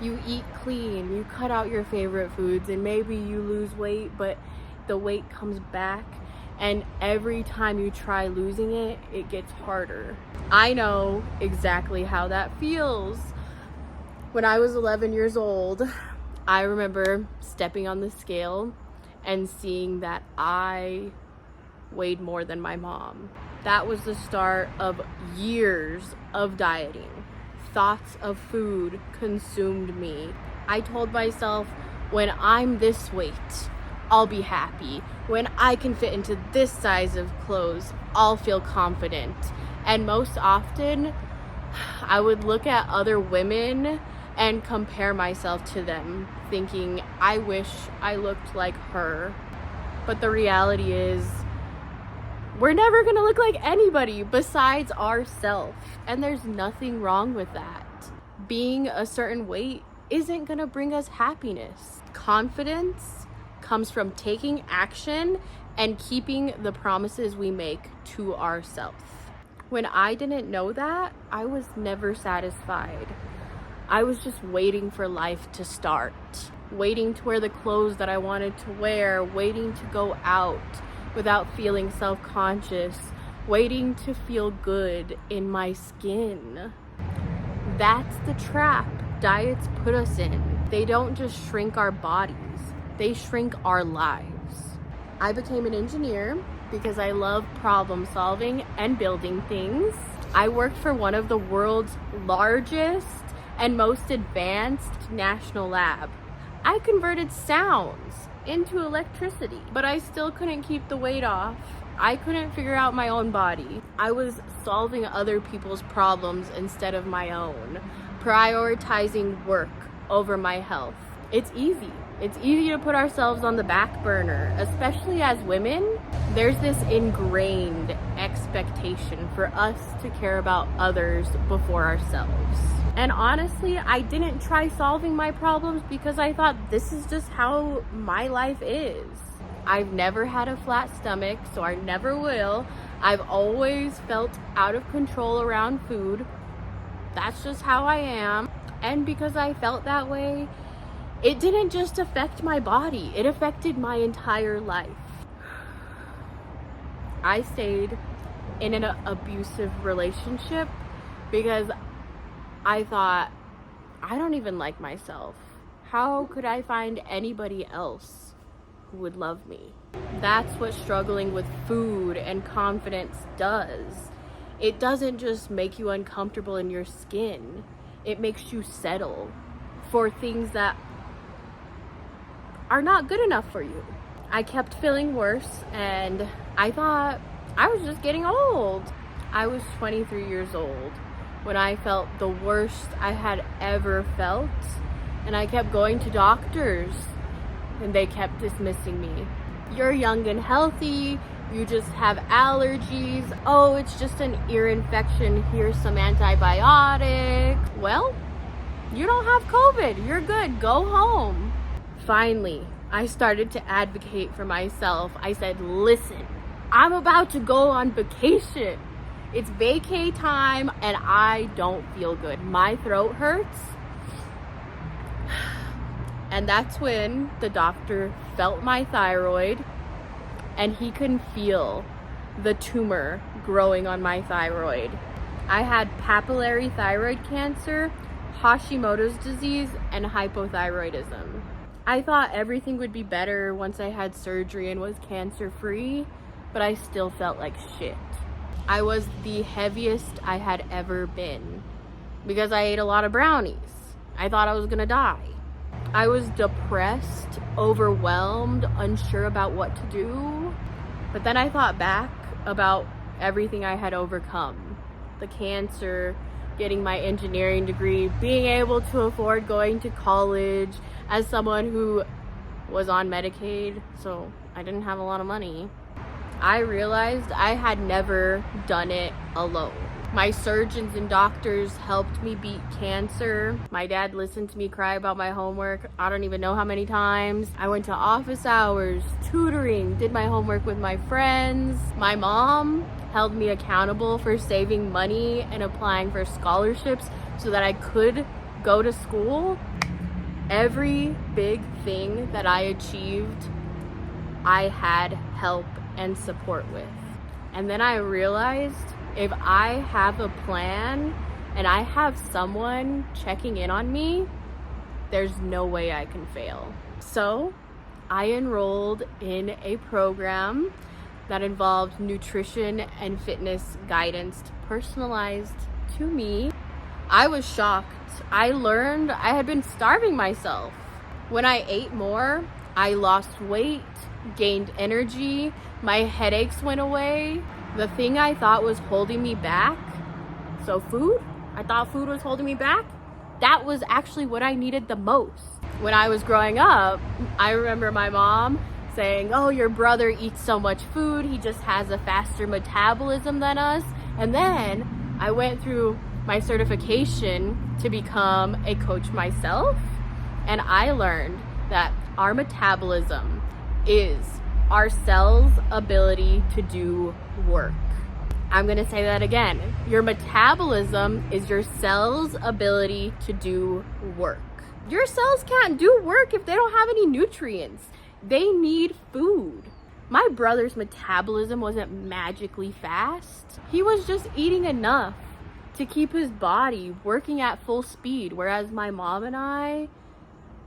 You eat clean, you cut out your favorite foods, and maybe you lose weight, but the weight comes back. And every time you try losing it, it gets harder. I know exactly how that feels. When I was 11 years old, I remember stepping on the scale and seeing that I weighed more than my mom. That was the start of years of dieting. Thoughts of food consumed me. I told myself, when I'm this weight, I'll be happy. When I can fit into this size of clothes, I'll feel confident. And most often, I would look at other women and compare myself to them, thinking, I wish I looked like her. But the reality is, we're never gonna look like anybody besides ourselves. And there's nothing wrong with that. Being a certain weight isn't gonna bring us happiness. Confidence comes from taking action and keeping the promises we make to ourselves. When I didn't know that, I was never satisfied. I was just waiting for life to start, waiting to wear the clothes that I wanted to wear, waiting to go out without feeling self-conscious, waiting to feel good in my skin. That's the trap diets put us in. They don't just shrink our bodies, they shrink our lives. I became an engineer because I love problem solving and building things. I worked for one of the world's largest and most advanced national lab. I converted sounds into electricity, but I still couldn't keep the weight off. I couldn't figure out my own body. I was solving other people's problems instead of my own, prioritizing work over my health. It's easy. It's easy to put ourselves on the back burner, especially as women. There's this ingrained expectation for us to care about others before ourselves. And honestly, I didn't try solving my problems because I thought this is just how my life is. I've never had a flat stomach, so I never will. I've always felt out of control around food. That's just how I am. And because I felt that way, it didn't just affect my body, it affected my entire life. I stayed in an abusive relationship because I thought, I don't even like myself. How could I find anybody else who would love me? That's what struggling with food and confidence does. It doesn't just make you uncomfortable in your skin. It makes you settle for things that are not good enough for you. I kept feeling worse and I thought I was just getting old. I was 23 years old when I felt the worst I had ever felt, and I kept going to doctors and they kept dismissing me. You're young and healthy, you just have allergies. Oh, it's just an ear infection, here's some antibiotic. Well, you don't have COVID, you're good, go home. Finally, I started to advocate for myself. I said, listen, I'm about to go on vacation. It's vacay time and I don't feel good. My throat hurts. And that's when the doctor felt my thyroid and he couldn't feel the tumor growing on my thyroid. I had papillary thyroid cancer, Hashimoto's disease, and hypothyroidism. I thought everything would be better once I had surgery and was cancer-free, but I still felt like shit. I was the heaviest I had ever been because I ate a lot of brownies. I thought I was gonna die. I was depressed, overwhelmed, unsure about what to do. But then I thought back about everything I had overcome. The cancer, getting my engineering degree, being able to afford going to college as someone who was on Medicaid, so I didn't have a lot of money. I realized I had never done it alone. My surgeons and doctors helped me beat cancer. My dad listened to me cry about my homework I don't even know how many times. I went to office hours, tutoring, did my homework with my friends. My mom held me accountable for saving money and applying for scholarships so that I could go to school, every big thing that I achieved, I had help and support with. And then I realized if I have a plan and I have someone checking in on me, there's no way I can fail. So I enrolled in a program that involved nutrition and fitness guidance personalized to me. I was shocked. I learned I had been starving myself. When I ate more, I lost weight, gained energy, my headaches went away. The thing I thought was holding me back, so food, I thought food was holding me back, that was actually what I needed the most. When I was growing up, I remember my mom saying, oh, your brother eats so much food, he just has a faster metabolism than us. And then I went through my certification to become a coach myself, and I learned that our metabolism is our cells' ability to do work. I'm gonna say that again. Your metabolism is your cells' ability to do work. Your cells can't do work if they don't have any nutrients. They need food. My brother's metabolism wasn't magically fast. He was just eating enough to keep his body working at full speed, whereas my mom and I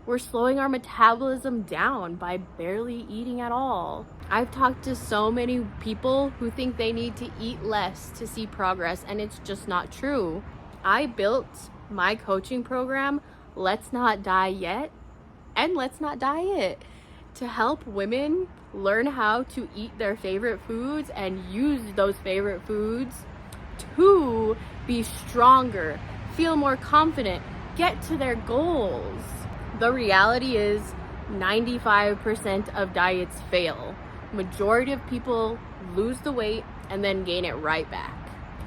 were slowing our metabolism down by barely eating at all. I've talked to so many people who think they need to eat less to see progress, and it's just not true. I built my coaching program, Let's Not Die Yet and Let's Not Diet, to help women learn how to eat their favorite foods and use those favorite foods to be stronger, feel more confident, get to their goals. The reality is 95% of diets fail. Majority of people lose the weight and then gain it right back.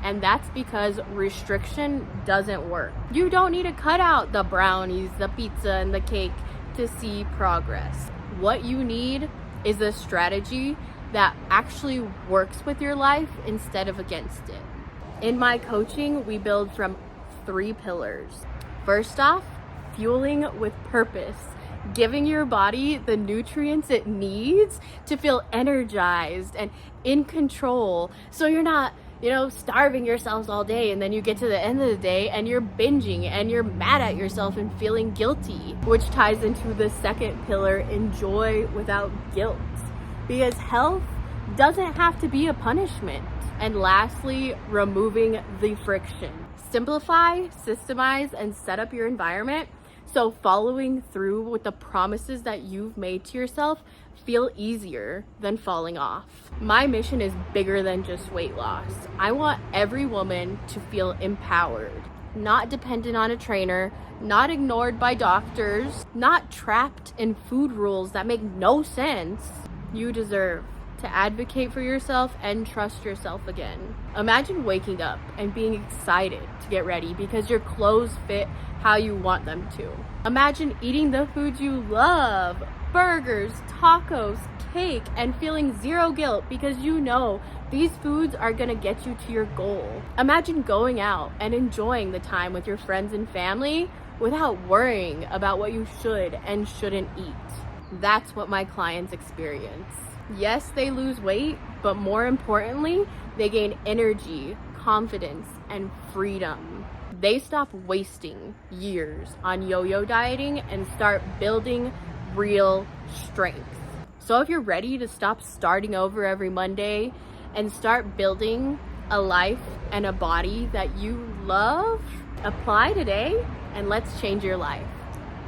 And that's because restriction doesn't work. You don't need to cut out the brownies, the pizza, and the cake to see progress. What you need is a strategy that actually works with your life instead of against it. In my coaching, we build from 3 pillars. First off, fueling with purpose, giving your body the nutrients it needs to feel energized and in control. So you're not, starving yourselves all day, and then you get to the end of the day and you're binging and you're mad at yourself and feeling guilty, which ties into the second pillar, enjoy without guilt, because health doesn't have to be a punishment. And lastly, removing the friction. Simplify, systemize, and set up your environment so following through with the promises that you've made to yourself feel easier than falling off. My mission is bigger than just weight loss. I want every woman to feel empowered, not dependent on a trainer, not ignored by doctors, not trapped in food rules that make no sense. You deserve to advocate for yourself and trust yourself again. Imagine waking up and being excited to get ready because your clothes fit how you want them to. Imagine eating the foods you love, burgers, tacos, cake, and feeling zero guilt because you know these foods are gonna get you to your goal. Imagine going out and enjoying the time with your friends and family without worrying about what you should and shouldn't eat. That's what my clients experience. Yes, they lose weight, but more importantly, they gain energy, confidence, and freedom. They stop wasting years on yo-yo dieting and start building real strength. So if you're ready to stop starting over every Monday and start building a life and a body that you love, apply today and let's change your life.